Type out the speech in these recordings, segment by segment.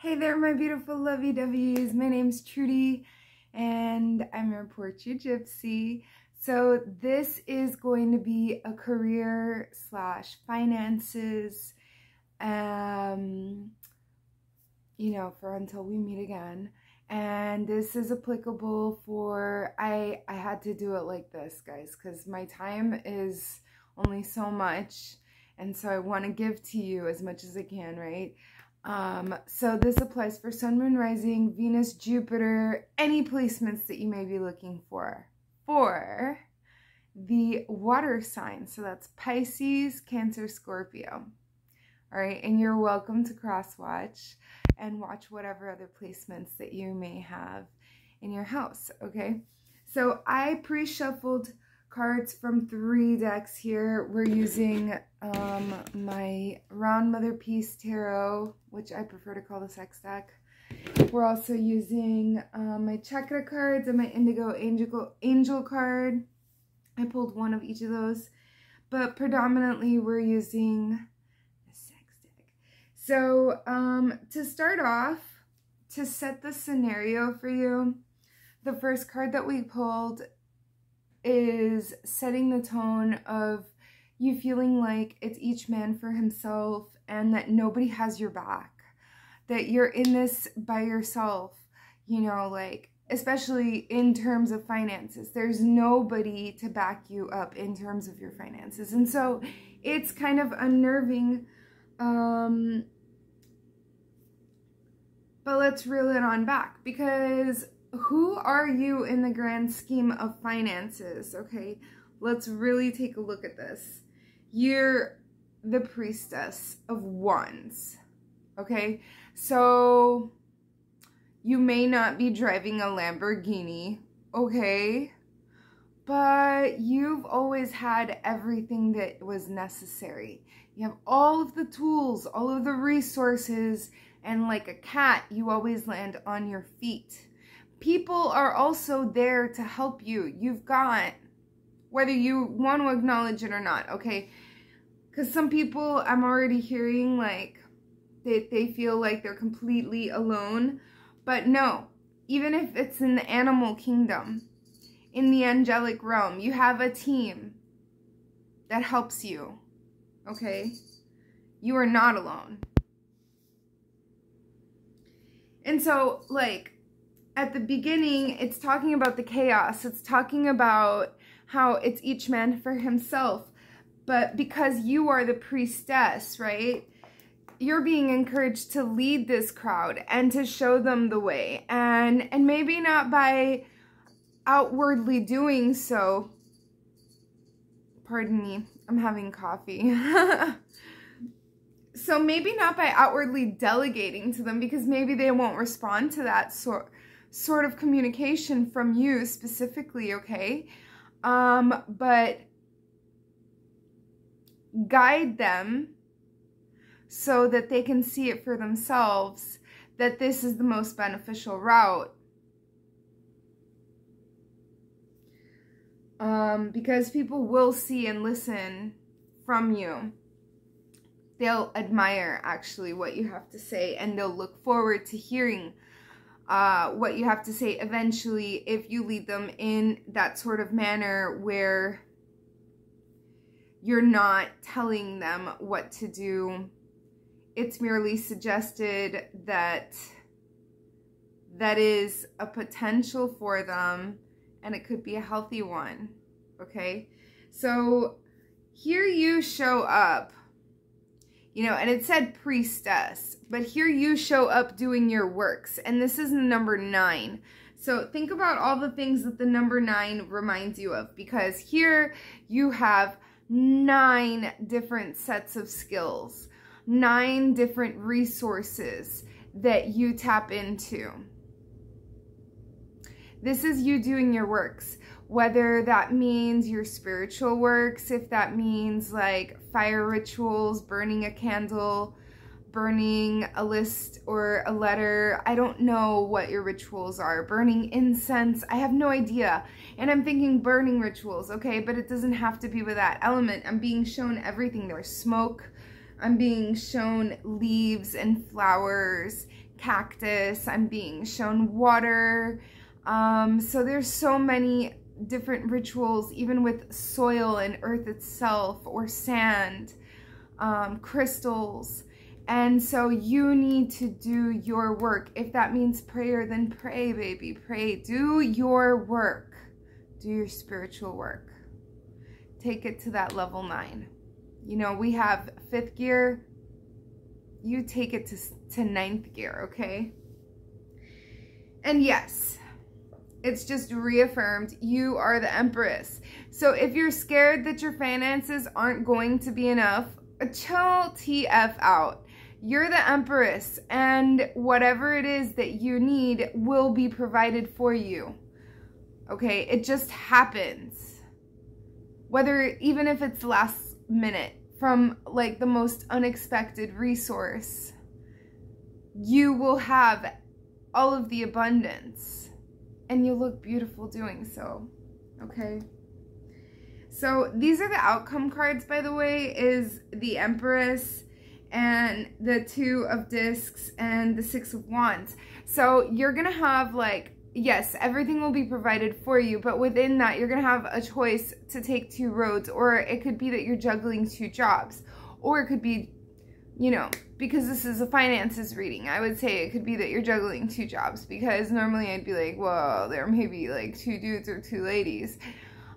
Hey there, my beautiful lovey-doveys. My name's Trudy, and I'm your Portrait Gypsy. So this is going to be a career slash finances, for until we meet again. And this is applicable for, I had to do it like this, guys, because my time is only so much, and so I want to give to you as much as I can, right? So this applies for Sun, Moon, Rising, Venus, Jupiter, any placements that you may be looking for the water signs. So that's Pisces, Cancer, Scorpio. All right, and you're welcome to cross watch and watch whatever other placements that you may have in your house, okay? So I pre-shuffled cards from 3 decks here. We're using my Round Mother Peace Tarot, which I prefer to call the sex deck. We're also using my Chakra cards and my Indigo Angel card. I pulled one of each of those, but predominantly we're using the sex deck. So to start off, to set the scenario for you, the first card that we pulled is setting the tone of you feeling like it's each man for himself and that nobody has your back, that you're in this by yourself, you know, like especially in terms of finances. There's nobody to back you up in terms of your finances, and so it's kind of unnerving, but let's reel it on back, because who are you in the grand scheme of finances? Okay, let's really take a look at this. You're the Priestess of Wands. Okay, so you may not be driving a Lamborghini, okay, but you've always had everything that was necessary. You have all of the tools, all of the resources, and like a cat, you always land on your feet. People are also there to help you. You've got, whether you want to acknowledge it or not, okay? Because some people, I'm already hearing like they feel like they're completely alone. But no, even if it's in the animal kingdom, in the angelic realm, you have a team that helps you, okay? You are not alone. And so, like, at the beginning, it's talking about the chaos. It's talking about how it's each man for himself. But because you are the priestess, right, you're being encouraged to lead this crowd and to show them the way. And maybe not by outwardly doing so. Pardon me, I'm having coffee. So maybe not by outwardly delegating to them, because maybe they won't respond to that sort of communication from you specifically, okay? But guide them so that they can see it for themselves, that this is the most beneficial route. Because people will see and listen from you. They'll admire actually what you have to say, and they'll look forward to hearing what you have to say eventually, if you lead them in that sort of manner where you're not telling them what to do. It's merely suggested that that is a potential for them, and it could be a healthy one, okay? So here you show up, you know, and it said priestess, but here you show up doing your works, and this is the number 9. So think about all the things that the number 9 reminds you of, because here you have 9 different sets of skills, 9 different resources that you tap into. This is you doing your works, whether that means your spiritual works, if that means like fire rituals, burning a candle, burning a list or a letter. I don't know what your rituals are. Burning incense, I have no idea. And I'm thinking burning rituals, okay, but it doesn't have to be with that element. I'm being shown everything. There's smoke. I'm being shown leaves and flowers cactus. I'm being shown water. So there's so many different rituals, even with soil and earth itself, or sand, crystals. And so you need to do your work. If that means prayer, then pray, baby, pray. Do your work. Do your spiritual work. Take it to that level 9. You know, we have 5th gear. You take it to 9th gear, okay? And yes, it's just reaffirmed, you are the Empress. So if you're scared that your finances aren't going to be enough, chill TF out. You're the Empress, and whatever it is that you need will be provided for you. Okay, it just happens. Whether, even if it's last minute, from like the most unexpected resource, you will have all of the abundance, and you look beautiful doing so. Okay, so these are the outcome cards, by the way, is the Empress and the 2 of Discs and the 6 of Wands. So you're gonna have, like, yes, everything will be provided for you, but within that, you're gonna have a choice to take 2 roads, or it could be that you're juggling 2 jobs, or it could be, you know, because this is a finances reading, I would say it could be that you're juggling 2 jobs, because normally I'd be like, well, there may be like 2 dudes or 2 ladies.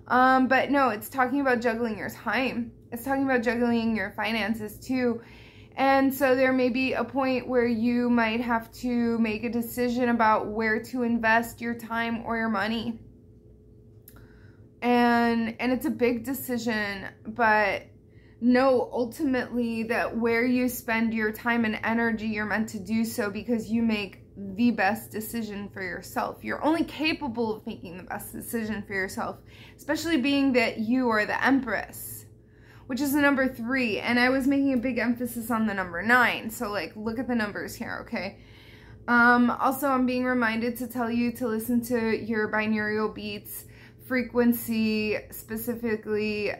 But no, it's talking about juggling your time. It's talking about juggling your finances too. And so there may be a point where you might have to make a decision about where to invest your time or your money. And it's a big decision, but know ultimately that where you spend your time and energy, you're meant to do so because you make the best decision for yourself. You're only capable of making the best decision for yourself, especially being that you are the Empress, which is the number 3, and I was making a big emphasis on the number 9, so like look at the numbers here, okay? Also, I'm being reminded to tell you to listen to your binaural beats frequency, specifically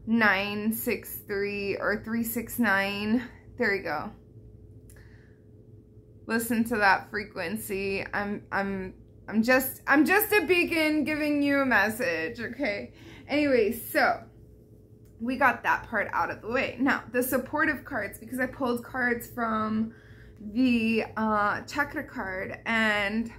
963 or 369. There you go. Listen to that frequency. I'm just a beacon giving you a message, okay? Anyway, so we got that part out of the way. Now, the supportive cards, because I pulled cards from the chakra card, and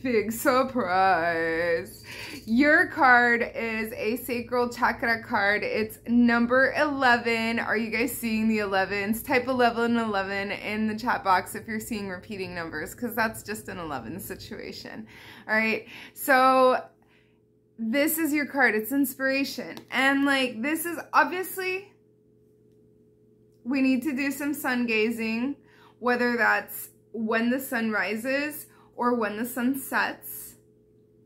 big surprise, your card is a sacral chakra card. It's number 11. Are you guys seeing the 11s? Type 11 in the chat box if you're seeing repeating numbers, because that's just an 11 situation. All right, so this is your card. It's inspiration. And like, this is obviously, we need to do some sun gazing, whether that's when the sun rises or when the sun sets.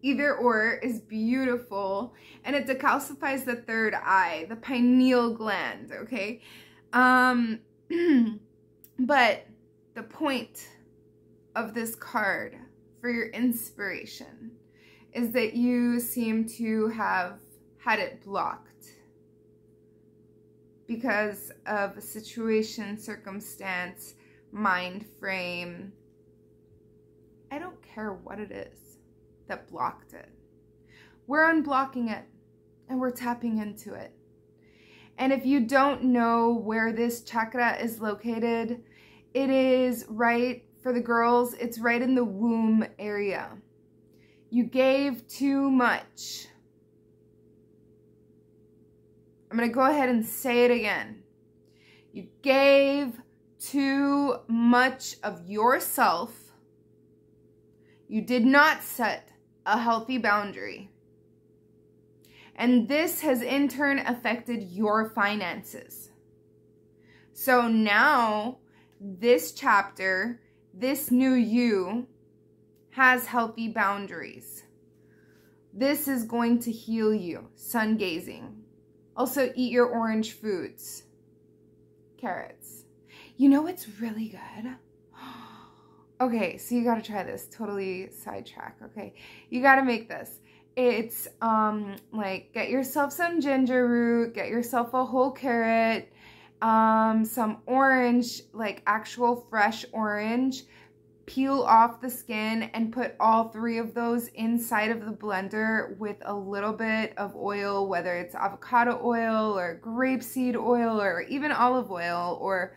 Either or is beautiful. And it decalcifies the 3rd eye, the pineal gland, okay? But the point of this card for your inspiration is that you seem to have had it blocked because of a situation, circumstance, mind frame. I don't care what it is that blocked it. We're unblocking it and we're tapping into it. And if you don't know where this chakra is located, it is right, for the girls, it's right in the womb area. You gave too much. I'm going to go ahead and say it again. You gave too much of yourself. You did not set a healthy boundary. And this has in turn affected your finances. So now, this chapter, this new you, has healthy boundaries. This is going to heal you. Sun gazing. Also, eat your orange foods. Carrots. You know what's really good? Okay, so you gotta try this. Totally sidetrack, okay? You gotta make this. It's, like, get yourself some ginger root, get yourself a whole carrot, some orange, like actual fresh orange, peel off the skin and put all 3 of those inside of the blender with a little bit of oil, whether it's avocado oil or grapeseed oil or even olive oil or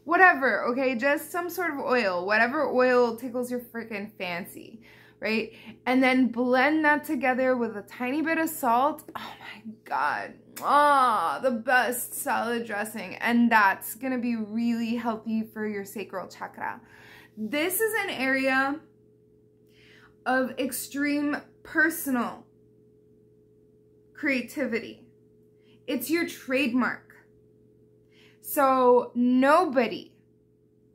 whatever, okay? Just some sort of oil, whatever oil tickles your freaking fancy, right? And then blend that together with a tiny bit of salt. Oh my God. Ah, the best salad dressing. And that's gonna be really healthy for your sacral chakra. This is an area of extreme personal creativity. It's your trademark. So nobody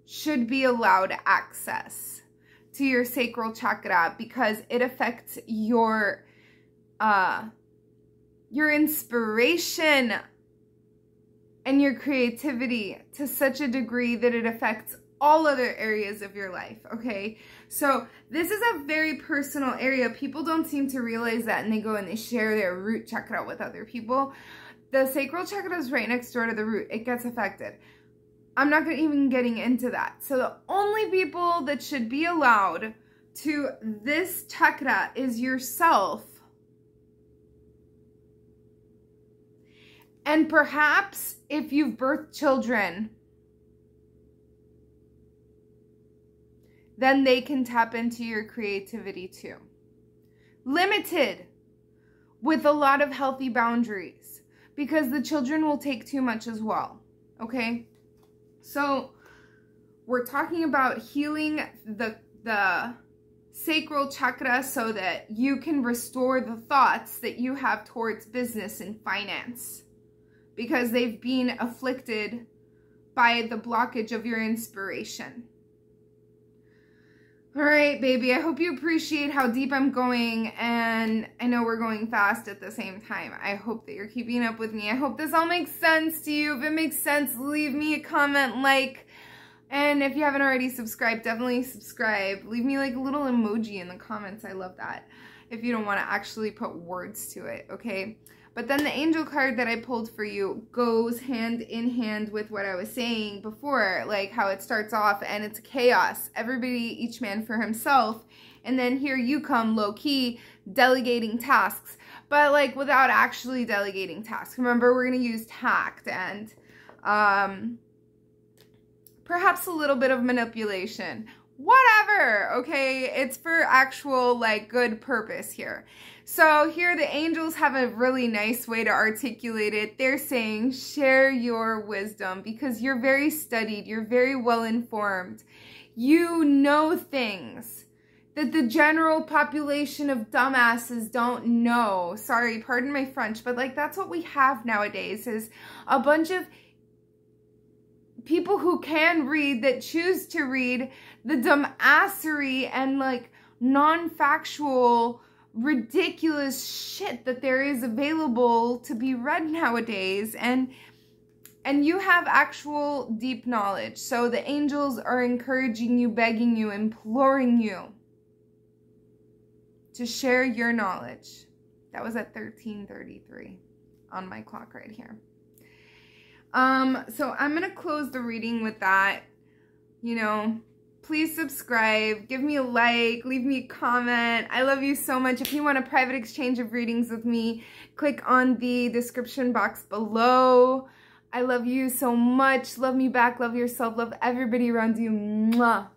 should be allowed access to your sacral chakra because it affects your inspiration and your creativity to such a degree that it affects all other areas of your life, okay? So this is a very personal area. People don't seem to realize that, and they go and they share their root chakra with other people. The sacral chakra is right next door to the root. It gets affected. I'm not even getting into that. So the only people that should be allowed to this chakra is yourself. And perhaps if you've birthed children, then they can tap into your creativity too. Limited with a lot of healthy boundaries because the children will take too much as well, okay? So we're talking about healing the sacral chakra so that you can restore the thoughts that you have towards business and finance because they've been afflicted by the blockage of your inspiration. All right, baby, I hope you appreciate how deep I'm going, and I know we're going fast at the same time. I hope that you're keeping up with me. I hope this all makes sense to you. If it makes sense, leave me a comment, like, and if you haven't already subscribed, definitely subscribe. Leave me like a little emoji in the comments. I love that. If you don't want to actually put words to it, okay? But then the angel card that I pulled for you goes hand in hand with what I was saying before, like how it starts off and it's chaos. Everybody, each man for himself. And then here you come, low-key, delegating tasks. But like without actually delegating tasks. Remember, we're going to use tact and perhaps a little bit of manipulation. Whatever, okay? It's for actual, like, good purpose here. So here the angels have a really nice way to articulate it. They're saying, share your wisdom because you're very studied. You're very well informed. You know things that the general population of dumbasses don't know. Sorry, pardon my French, but, like, that's what we have nowadays is a bunch of people who can read that choose to read the dumbassery and like non-factual ridiculous shit that there is available to be read nowadays, and you have actual deep knowledge. So the angels are encouraging you, begging you, imploring you to share your knowledge. That was at 13:33 on my clock right here. So I'm going to close the reading with that. You know, please subscribe, give me a like, leave me a comment. I love you so much. If you want a private exchange of readings with me, click on the description box below. I love you so much. Love me back, love yourself, love everybody around you. Mwah.